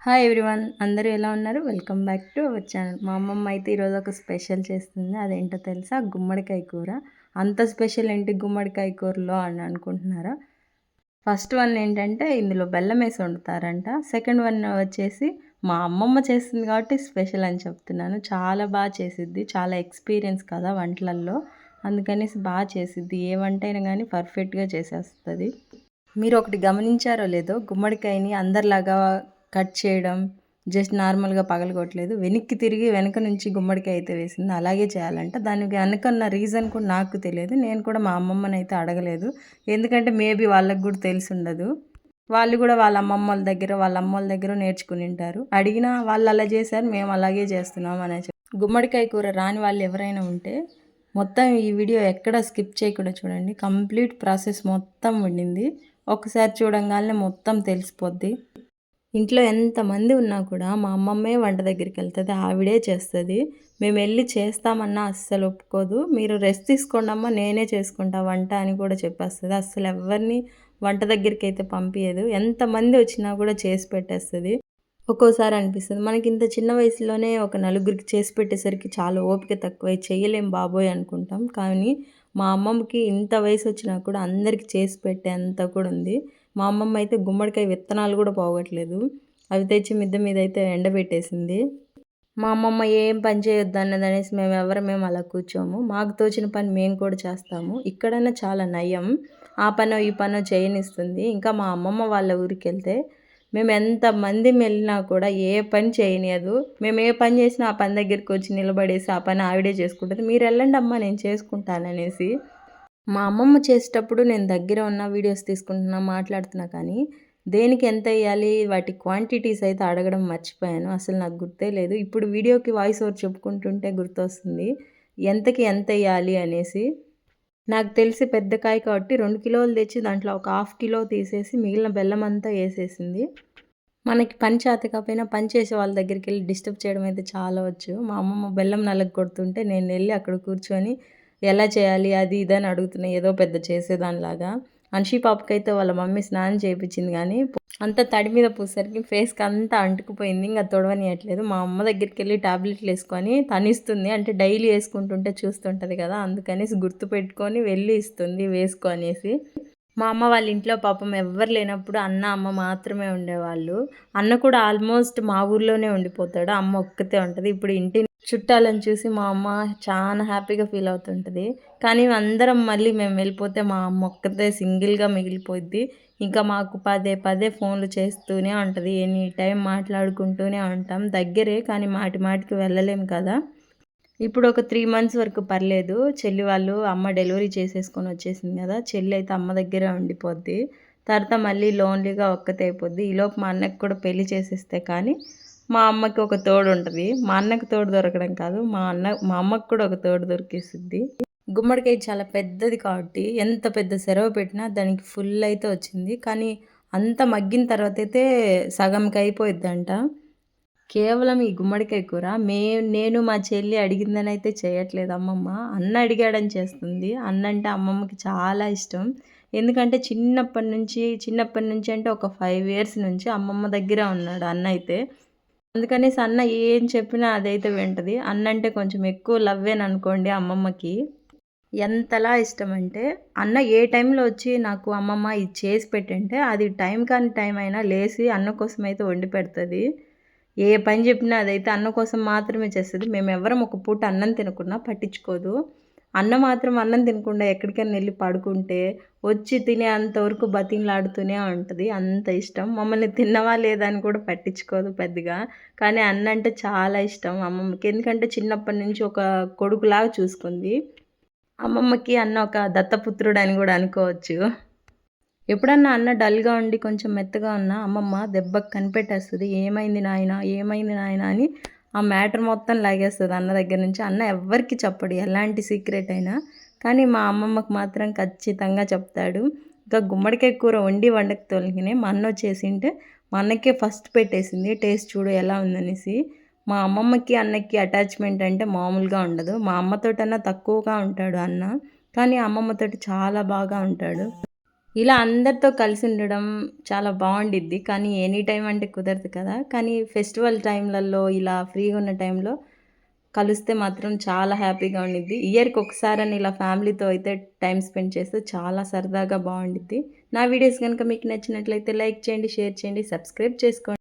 Hi everyone, అందరూ ఎలా ఉన్నారు? Welcome back to our channel. మా అమ్మమ్మ అయితే ఈరోజు ఒక స్పెషల్ చేస్తుంది. అదేంటో తెలుసా? గుమ్మడికాయ కూర. అంత స్పెషల్ ఏంటి గుమ్మడికాయ కూరలో అని అనుకుంటున్నారా? ఫస్ట్ వన్ ఏంటంటే ఇందులో బెల్లం వేసి వండుతారంట. సెకండ్ వన్ వచ్చేసి మా అమ్మమ్మ చేస్తుంది కాబట్టి స్పెషల్ అని చెప్తున్నాను. చాలా బాగా చేసిద్ది. చాలా ఎక్స్పీరియన్స్ కదా వంటలల్లో, అందుకనేసి బాగా చేసిద్ది. ఏ వంట అయినా కానీ పర్ఫెక్ట్గా చేసేస్తుంది. మీరు ఒకటి గమనించారో లేదో, గుమ్మడికాయని అందరిలాగా కట్ చేయడం జస్ట్ నార్మల్గా పగలగొట్టలేదు. వెనక్కి తిరిగి వెనక నుంచి గుమ్మడికాయ అయితే వేసింది. అలాగే చేయాలంట. దానికి వెనకన్న రీజన్ కూడా నాకు తెలియదు. నేను కూడా మా అమ్మమ్మని అయితే అడగలేదు. ఎందుకంటే మేబీ వాళ్ళకి కూడా తెలిసి ఉండదు. వాళ్ళు కూడా వాళ్ళ అమ్మమ్మల దగ్గర వాళ్ళ అమ్మల దగ్గర నేర్చుకుని ఉంటారు. అడిగినా వాళ్ళు అలా చేశారు, మేము అలాగే చేస్తున్నాం అనే గుమ్మడికాయ కూర రాని వాళ్ళు ఎవరైనా ఉంటే మొత్తం ఈ వీడియో ఎక్కడ స్కిప్ చేయకుండా చూడండి. కంప్లీట్ ప్రాసెస్ మొత్తం ఉండింది. ఒకసారి చూడంగానే మొత్తం తెలిసిపోద్ది. ఇంట్లో ఎంతమంది ఉన్నా కూడా మా అమ్మమ్మే వంట దగ్గరికి వెళ్తుంది, ఆవిడే చేస్తుంది. మేము వెళ్ళి చేస్తామన్నా అస్సలు ఒప్పుకోదు. మీరు రెస్ట్ తీసుకోండమ్మా, నేనే చేసుకుంటా వంట అని కూడా చెప్పేస్తుంది. అస్సలు ఎవరిని వంట దగ్గరికి అయితే పంపించదు. ఎంతమంది వచ్చినా కూడా చేసి పెట్టేస్తుంది. ఒక్కోసారి అనిపిస్తుంది మనకి ఇంత చిన్న వయసులోనే ఒక నలుగురికి చేసి పెట్టేసరికి చాలా ఓపిక తక్కువై చేయలేం బాబోయ్ అనుకుంటాం. కానీ మా అమ్మమ్మకి ఇంత వయసు వచ్చినా కూడా అందరికీ చేసి పెట్టే అంత కూడా ఉంది. మా అమ్మమ్మ అయితే గుమ్మడికాయ విత్తనాలు కూడా పోగట్లేదు. అవి తెచ్చి మిద్దె మీద అయితే ఎండబెట్టేసింది. మా అమ్మమ్మ ఏం పని చేయొద్దు అన్నది అనేసి మేము అలా కూర్చోము. మాకు తోచిన పని మేము కూడా చేస్తాము. ఇక్కడైనా చాలా నయం. ఆ పనో ఈ పనో చేయనిస్తుంది. ఇంకా మా అమ్మమ్మ వాళ్ళ ఊరికి వెళ్తే మేము ఎంతమంది వెళ్ళినా కూడా ఏ పని చేయనియదు. మేము ఏ పని చేసినా ఆ పని దగ్గరికి వచ్చి నిలబడేసి ఆ పని ఆవిడే చేసుకుంటుంది. మీరు వెళ్ళండి అమ్మ, నేను చేసుకుంటాననేసి. మా అమ్మమ్మ చేసేటప్పుడు నేను దగ్గర ఉన్న వీడియోస్ తీసుకుంటున్నా, మాట్లాడుతున్నా, కానీ దేనికి ఎంత వేయాలి వాటి క్వాంటిటీస్ అయితే అడగడం మర్చిపోయాను. అసలు నాకు గుర్తే లేదు. ఇప్పుడు వీడియోకి వాయిస్ ఓవర్ చెప్పుకుంటుంటే గుర్తొస్తుంది ఎంతకి ఎంత వేయాలి అనేసి. నాకు తెలిసి పెద్ద కాయ కాబట్టి 2 కిలోలు తెచ్చి దాంట్లో ఒక 1/2 కిలో తీసేసి మిగిలిన బెల్లం అంతా వేసేసింది. మనకి పని చేత కాకపోయినా పని చేసే వాళ్ళ దగ్గరికి వెళ్ళి డిస్టర్బ్ చేయడం అయితే చాలా వచ్చు. మా అమ్మమ్మ బెల్లం నలగొడుతుంటే నేను వెళ్ళి అక్కడ కూర్చొని ఎలా చేయాలి అది ఇదని అడుగుతున్నా, ఏదో పెద్ద చేసేదానిలాగా. అన్షి పాపకైతే వాళ్ళ మమ్మీ స్నానం చేయించింది, కానీ అంతా తడి మీద పూసరికి ఫేస్కి అంతా అంటుకుపోయింది. ఇంకా తొడవనియట్లేదు. మా అమ్మ దగ్గరికి వెళ్ళి టాబ్లెట్లు వేసుకొని తనిస్తుంది. అంటే డైలీ వేసుకుంటుంటే చూస్తుంటుంది కదా, అందుకనేసి గుర్తుపెట్టుకొని వెళ్ళి ఇస్తుంది వేసుకో అనేసి. మా అమ్మ వాళ్ళ ఇంట్లో పాపం ఎవ్వరు లేనప్పుడు అన్న అమ్మ మాత్రమే ఉండేవాళ్ళు. అన్న కూడా ఆల్మోస్ట్ మా ఊర్లోనే ఉండిపోతాడు. అమ్మ ఒక్కతే ఉంటుంది. ఇప్పుడు ఇంటి చుట్టాలని చూసి మా అమ్మ చాలా హ్యాపీగా ఫీల్ అవుతుంటుంది. కానీ అందరం మళ్ళీ మేము వెళ్ళిపోతే మా అమ్మ ఒక్కతే సింగిల్గా మిగిలిపోద్ది. ఇంకా మాకు పదే పదే ఫోన్లు చేస్తూనే ఉంటుంది. ఎనీ టైం మాట్లాడుకుంటూనే ఉంటాం. దగ్గరే కానీ మాటి మాటికి వెళ్ళలేం కదా. ఇప్పుడు ఒక 3 మంత్స్ వరకు పర్లేదు. చెల్లి వాళ్ళు అమ్మ డెలివరీ చేసేసుకొని వచ్చేసింది కదా, చెల్లి అయితే అమ్మ దగ్గరే ఉండిపోద్ది. తర్వాత మళ్ళీ లోన్లీగా ఒక్కతే అయిపోద్ది. ఈలోపు మా అన్నకి కూడా పెళ్లి చేసేస్తే కానీ మా అమ్మకి ఒక తోడు ఉంటుంది. మా అన్నకి తోడు దొరకడం కాదు, మా అమ్మకి కూడా ఒక తోడు దొరికేసిద్ది. గుమ్మడికాయ చాలా పెద్దది కాబట్టి ఎంత పెద్ద సెరవు పెట్టినా దానికి ఫుల్ అయితే వచ్చింది. కానీ అంత మగ్గిన తర్వాత అయితే సగంకి అయిపోయిద్దంట. కేవలం ఈ గుమ్మడికాయ కూర నేను మా చెల్లి అడిగిందని అయితే చేయట్లేదు అమ్మమ్మ. అన్న అడిగాడని చేస్తుంది. అన్న అంటే అమ్మమ్మకి చాలా ఇష్టం. ఎందుకంటే చిన్నప్పటి నుంచి అంటే ఒక 5 ఇయర్స్ నుంచి అమ్మమ్మ దగ్గర ఉన్నాడు అన్న అయితే. అందుకనేసి అన్న ఏం చెప్పినా అదైతే వింటది. అన్న అంటే కొంచెం ఎక్కువ లవ్వేననుకోండి అమ్మమ్మకి. ఎంతలా ఇష్టం అంటే అన్న ఏ టైంలో వచ్చి నాకు అమ్మమ్మ ఇది చేసి పెట్టంటే అది టైం కాని టైం అయినా లేచి అన్న కోసం అయితే వండి పెడుతుంది. ఏ పని చెప్పినా అదైతే అన్న కోసం మాత్రమే చేస్తుంది. మేము ఎవరం ఒక పూట అన్నం తినకున్నా పట్టించుకోదు. అన్న మాత్రం అన్నం తినకుండా ఎక్కడికైనా వెళ్ళి పడుకుంటే వచ్చి తినే అంతవరకు బతిమలాడుతూనే ఉంటుంది. అంత ఇష్టం. మమ్మల్ని తిన్నవా లేదా అని కూడా పట్టించుకోదు పెద్దగా. కానీ అన్న అంటే చాలా ఇష్టం అమ్మమ్మకి. ఎందుకంటే చిన్నప్పటి నుంచి ఒక కొడుకులాగా చూసుకుంది. అమ్మమ్మకి అన్న ఒక దత్తపుత్రుడు అని కూడా అనుకోవచ్చు. ఎప్పుడన్నా అన్న డల్గా ఉండి కొంచెం మెత్తగా ఉన్నా అమ్మమ్మ దెబ్బకి కనిపెట్టేస్తుంది. ఏమైంది నాయన, ఏమైంది నాయన అని ఆ మ్యాటర్ మొత్తం లాగేస్తుంది అన్న దగ్గర నుంచి. అన్న ఎవ్వరికి చెప్పడు, ఎలాంటి సీక్రెట్ అయినా. కానీ మా అమ్మమ్మకి మాత్రం ఖచ్చితంగా చెప్తాడు. ఇంకా గుమ్మడికాయ కూర వండక తొలగినే మా అన్న వచ్చేసింటే మా అన్నకే ఫస్ట్ పెట్టేసింది, టేస్ట్ చూడు ఎలా ఉందనేసి. మా అమ్మమ్మకి అన్నకి అటాచ్మెంట్ అంటే మామూలుగా ఉండదు. మా అమ్మతోటన్నా తక్కువగా ఉంటాడు అన్న, కానీ అమ్మమ్మతోటి చాలా బాగా ఉంటాడు. ఇలా అందరితో కలిసి ఉండడం చాలా బావుండిద్ది. కానీ ఎనీ టైమ్ అంటే కుదరదు కదా! కానీ ఫెస్టివల్ టైమ్‌లలో ఇలా ఫ్రీగా ఉన్న టైంలో కలిస్తే మాత్రం చాలా హ్యాపీగా ఉండిద్ది. ఇయర్‌కి ఒకసారని ఇలా ఫ్యామిలీతో అయితే టైమ్ స్పెండ్ చేస్తే చాలా సరదాగా బావుండిద్ది. నా వీడియోస్ గనుక మీకు నచ్చినట్లయితే లైక్ చేయండి, షేర్ చేయండి, సబ్స్క్రైబ్ చేసుకోండి.